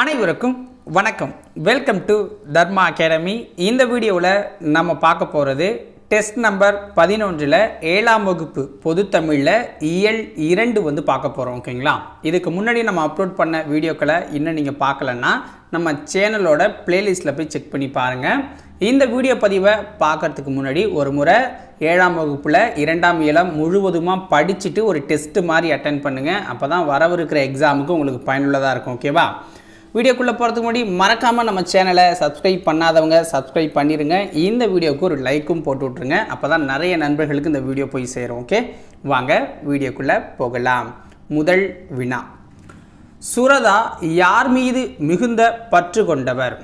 அனைவருக்கும் வணக்கம். Welcome to Dharma academy. இந்த வீடியோவில் நம்ம பார்க்க போகிறது டெஸ்ட் நம்பர் 11 7ஆம் வகுப்பு பொது தமிழில் இயல் 2 பார்க்க போகிறோம். ஓகேங்களா? இதுக்கு முன்னாடி நம்ம அப்லோட் பண்ண வீடியோக்களை இன்னும் நீங்கள் பார்க்கலன்னா நம்ம சேனலோட பிளேலிஸ்ட்டில் போய் செக் பண்ணி பாருங்கள். இந்த வீடியோ பதிவை பார்க்குறதுக்கு முன்னாடி ஒரு முறை 7ஆம் வகுப்பில் 2ஆம் இயலம் முழுவதுமாக படிச்சுட்டு ஒரு டெஸ்ட்டு மாதிரி அட்டென்ட் பண்ணுங்கள். அப்போ தான் வரவிருக்கிற எக்ஸாமுக்கு உங்களுக்கு பயனுள்ளதாக இருக்கும். ஓகேவா? வீடியோக்குள்ளே போகிறதுக்கு முன்னாடி மறக்காமல் நம்ம சேனலை சப்ஸ்கிரைப் பண்ணாதவங்க சப்ஸ்கிரைப் பண்ணிடுங்க. இந்த வீடியோவுக்கு ஒரு லைக்கும் போட்டு விட்ருங்க. அப்போ தான் நிறைய நண்பர்களுக்கு இந்த வீடியோ போய் சேரும். ஓகே, வாங்க வீடியோக்குள்ளே போகலாம். முதல் வினா, சுரதா யார் மீது மிகுந்த பற்று கொண்டவர்?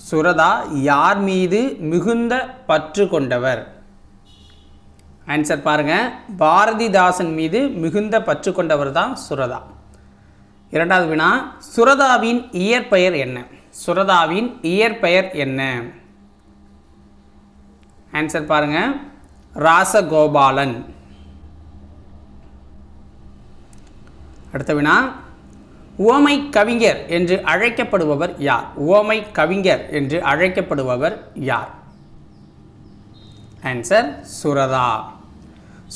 சுரதா யார் மீது மிகுந்த பற்று கொண்டவர்? ஆன்சர் பாருங்கள், பாரதிதாசன் மீது மிகுந்த பற்று கொண்டவர் தான் சுரதா. இரண்டாவது வினா, சுரதாவின் இயற்பெயர் என்ன? சுரதாவின் இயற்பெயர் என்ன? ஆன்சர் பாருங்க, ராசகோபாலன். அடுத்த வினா, உவமை கவிஞர் என்று அழைக்கப்படுபவர் யார்? உவமை கவிஞர் என்று அழைக்கப்படுபவர் யார்? ஆன்சர் சுரதா.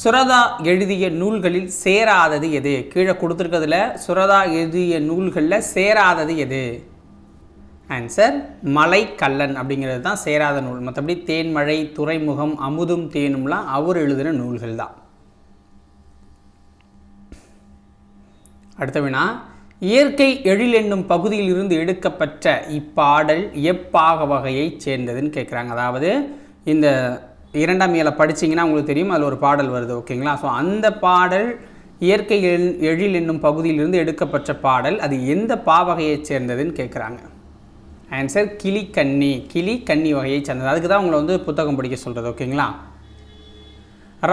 சுரதா எழுதிய நூல்களில் சேராதது எது? கீழே கொடுத்துருக்கிறதுல சுரதா எழுதிய நூல்களில் சேராதது எது? ஆன்சர் மலைக்கல்லன் அப்படிங்கிறது தான் சேராத நூல். மற்றபடி தேன்மழை, துறைமுகம், அமுதும் தேனும்லாம் அவர் எழுதின நூல்கள் தான். அடுத்த வினா, இயற்கை எழில் என்னும் பகுதியில் இருந்து எடுக்கப்பட்ட இப்பாடல் எப்பாக வகையை சேர்ந்ததுன்னு கேட்குறாங்க. அதாவது இந்த 2ஆம் இயலை படிச்சிங்கன்னா உங்களுக்கு தெரியும், அதில் ஒரு பாடல் வருது. ஓகேங்களா? ஸோ அந்த பாடல் இயற்கை எழில் என்னும் பகுதியிலிருந்து எடுக்கப்பட்ட பாடல், அது எந்த பாவகையை சேர்ந்ததுன்னு கேட்குறாங்க. ஆன்சர் கிளிக்கண்ணி. கிளிக்கண்ணி வகையை சேர்ந்தது. அதுக்கு தான் உங்களை புத்தகம் படிக்க சொல்கிறது. ஓகேங்களா?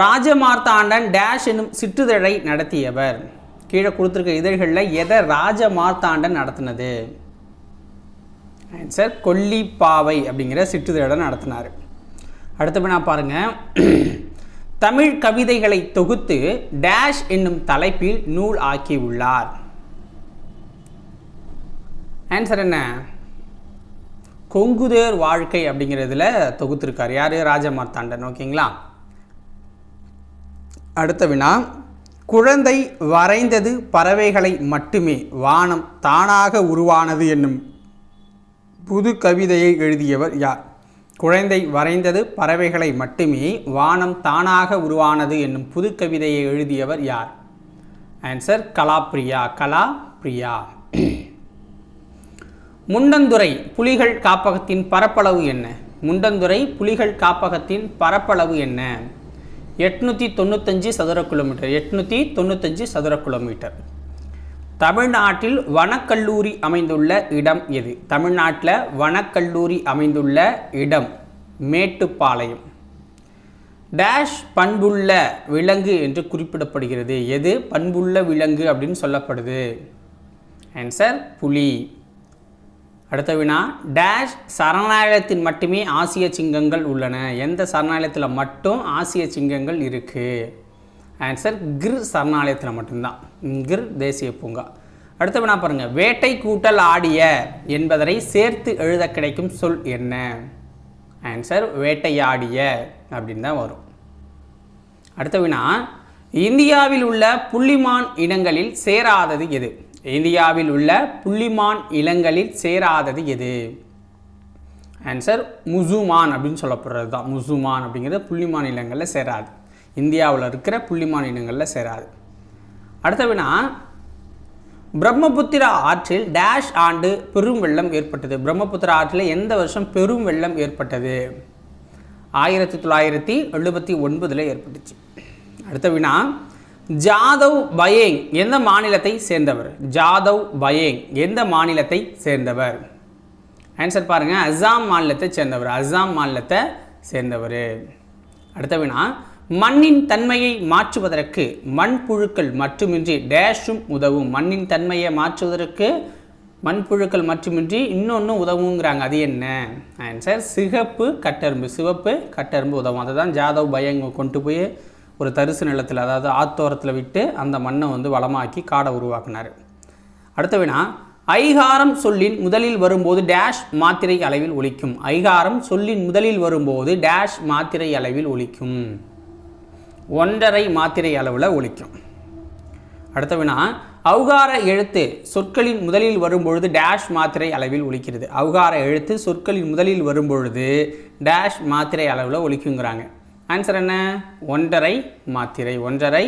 ராஜமார்த்தாண்டன் டேஷ் என்னும் சிற்றிதழை நடத்தியவர். கீழே கொடுத்துருக்க இதழ்களில் எதை ராஜமார்த்தாண்டன் நடத்தினது? ஆன்சர் கொல்லிப்பாவை அப்படிங்கிற சிற்றிதழை நடத்தினார். அடுத்த வினா பாருங்க, தமிழ் கவிதைகளை தொகுத்து டேஷ் என்னும் தலைப்பில் நூல் ஆக்கி உள்ளார். ஆன்சர் என்ன? கொங்குதேர் வாழ்க்கை அப்படிங்கிறதுல தொகுத்திருக்கார். யார்? ராஜமார்த்தாண்டன். ஓகேங்களா? அடுத்த வினா, குழந்தை வரைந்தது பறவைகளை மட்டுமே, வானம் தானாக உருவானது என்னும் புது கவிதையை எழுதியவர் யார்? குழந்தை வரைந்தது பறவைகளை மட்டுமே, வானம் தானாக உருவானது என்னும் புது கவிதையை எழுதியவர் யார்? ஆன்சர் கலாப்ரியா. கலாப்ரியா. முண்டந்துறை புலிகள் காப்பகத்தின் பரப்பளவு என்ன? முண்டந்துறை புலிகள் காப்பகத்தின் பரப்பளவு என்ன? 895 சதுர கிலோமீட்டர். 895 சதுர கிலோமீட்டர். தமிழ்நாட்டில் வனக்கல்லூரி அமைந்துள்ள இடம் எது? தமிழ்நாட்டில் வனக்கல்லூரி அமைந்துள்ள இடம் மேட்டுப்பாளையம். டேஷ் பண்புள்ள விலங்கு என்று குறிப்பிடப்படுகிறது. எது பண்புள்ள விலங்கு அப்படின்னு சொல்லப்படுது? ஆன்சர் புலி. அடுத்த வினா, டேஷ் சரணாலயத்தில் மட்டுமே ஆசிய சிங்கங்கள் உள்ளன. எந்த சரணாலயத்தில் மட்டும் ஆசிய சிங்கங்கள் இருக்குது? ஆன்சர் கிர் சரணாலயத்தில் மட்டும்தான். கிர் தேசிய பூங்கா. அடுத்த வினா பாருங்க, வேட்டை கூட்டல் ஆடிய என்பதனை சேர்த்து எழுத கிடைக்கும் சொல் என்ன? ஆன்சர் வேட்டையாடிய அப்படின்னு தான் வரும். அடுத்த வினா, இந்தியாவில் உள்ள புள்ளிமான் இனங்களில் சேராதது எது? இந்தியாவில் உள்ள புள்ளிமான் இனங்களில் சேராதது எது? ஆன்சர் முசுமான் அப்படின்னு சொல்லப்படுறது தான். முசுமான் அப்படிங்கிறது புள்ளிமான் இனங்களில் சேராது. இந்தியாவில் இருக்கிற புள்ளிமான் இனங்களில் சேராது. அடுத்த வினா, பிரம்மபுத்திரா ஆற்றில் டேஷ் ஆண்டு பெரும் வெள்ளம் ஏற்பட்டது. பிரம்மபுத்திரா ஆற்றில் எந்த வருஷம் பெரும் வெள்ளம் ஏற்பட்டது? 1979 ஏற்பட்டுச்சு. அடுத்த வினா, ஜாதவ் பயேங் எந்த மாநிலத்தை சேர்ந்தவர்? ஜாதவ் பயேங் எந்த மாநிலத்தை சேர்ந்தவர்? ஆன்சர் பாருங்க, அஸ்ஸாம் மாநிலத்தை சேர்ந்தவர். அஸ்ஸாம் மாநிலத்தை சேர்ந்தவர். அடுத்த வினா, மண்ணின் தன்மையை மாற்றுவதற்கு மண்புழுக்கள் மட்டுமின்றி டேஷும் உதவும். மண்ணின் தன்மையை மாற்றுவதற்கு மண்புழுக்கள் மட்டுமின்றி இன்னொன்று உதவுங்கிறாங்க. அது என்ன? ஆன்சர் சிகப்பு கட்டெரும்பு. சிவப்பு கட்டெரும்பு உதவும். அதை தான் ஜாதவ் பயங் கொண்டு போய் ஒரு தரிசு நிலத்தில், அதாவது ஆத்தோரத்தில் விட்டு அந்த மண்ணை வளமாக்கி காடை உருவாக்குனார். அடுத்த வினா, ஐகாரம் சொல்லின் முதலில் வரும்போது டேஷ் மாத்திரை அளவில் ஒலிக்கும். ஐகாரம் சொல்லின் முதலில் வரும்போது டேஷ் மாத்திரை அளவில் ஒலிக்கும். 1.5 மாத்திரை அளவில் ஒலிக்கும். அடுத்த வினா, ஔகார எழுத்து சொற்களின் முதலில் வரும்பொழுது டேஷ் மாத்திரை அளவில் ஒலிக்கிறது. ஔகார எழுத்து சொற்களின் முதலில் வரும்பொழுது டேஷ் மாத்திரை அளவில் ஒலிக்குங்கிறாங்க. ஆன்சர் என்ன? 1.5 மாத்திரை. 1.5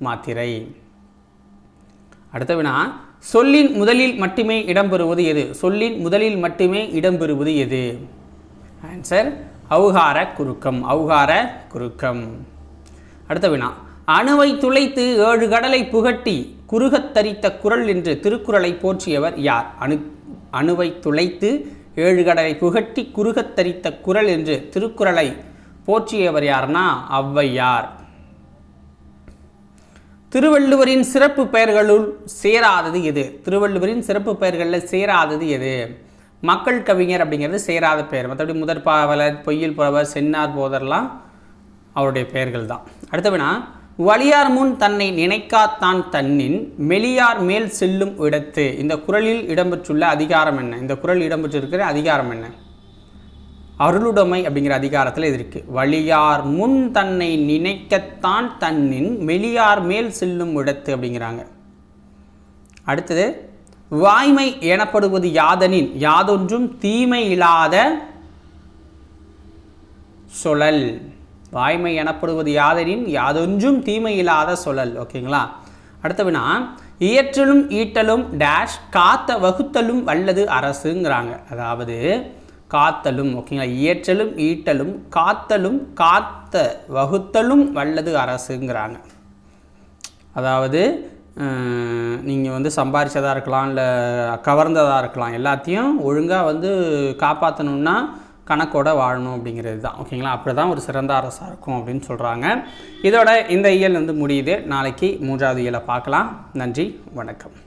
மாத்திரை. அடுத்த வினா, சொல்லின் முதலில் மட்டுமே இடம்பெறுவது எது? சொல்லின் முதலில் மட்டுமே இடம்பெறுவது எது? ஆன்சர் ஔகார குறுக்கம். ஔகார குறுக்கம். அடுத்த வினா, அணுவை துளைத்து 7 கடலை புகட்டி குறுகத் தரித்த குறள் என்று திருக்குறளை போற்றியவர் யார்? அணுவை துளைத்து 7 கடலை புகட்டி குறுகத் தரித்த குறள் என்று திருக்குறளை போற்றியவர் யார்னா ஔவையார். திருவள்ளுவரின் சிறப்பு பெயர்களுள் சேராதது எது? திருவள்ளுவரின் சிறப்பு பெயர்களில் சேராதது எது? மக்கள் கவிஞர் அப்படிங்கிறது சேராத பெயர். மற்றபடி முதற்பாவலர், பொய்யில் புலவர், சென்னார் போதர்லாம் அவருடைய பெயர்கள் தான். அடுத்த வினா, வலியார் முன் தன்னை நினைக்காத்தான் தன்னின் மெலியார் மேல் செல்லும் இடத்து. இந்த குறளில் இடம்பெற்றுள்ள அதிகாரம் என்ன? இந்த குறள் இடம்பெற்றிருக்கிற அதிகாரம் என்ன? அருளுடைமை அப்படிங்கிற அதிகாரத்தில் இது இருக்குது. வலியார் முன் தன்னை நினைக்கத்தான் தன்னின் மெலியார் மேல் செல்லும் இடத்து அப்படிங்கிறாங்க. அடுத்தது, வாய்மை எனப்படுவது யாதனின் யாதொன்றும் தீமை இல்லாத சொலல். வாய்மை எனப்படுவது யாதனின் யாதொன்றும் தீமை இல்லாத சொலல். ஓகேங்களா? அடுத்த வினா, இயற்றலும் ஈட்டலும் டேஷ் காத்த வகுத்தலும் வல்லது அரசுங்கிறாங்க. அதாவது காத்தலும், ஓகேங்களா, இயற்றலும் ஈட்டலும் காத்தலும் காத்த வகுத்தலும் வல்லது அரசுங்கிறாங்க. அதாவது நீங்கள் சம்பாரிச்சதாக இருக்கலாம், இல்லை கவர்ந்ததாக இருக்கலாம், எல்லாத்தையும் ஒழுங்காக காப்பாற்றணுன்னா கணக்கோட வாழணும் அப்படிங்கிறது தான். ஓகேங்களா? அப்படி தான் ஒரு சிறந்த அரசாக இருக்கும் அப்படின்னு சொல்கிறாங்க. இதோட இந்த இயல் முடியுது. நாளைக்கு 3வது இயலை பார்க்கலாம். நன்றி, வணக்கம்.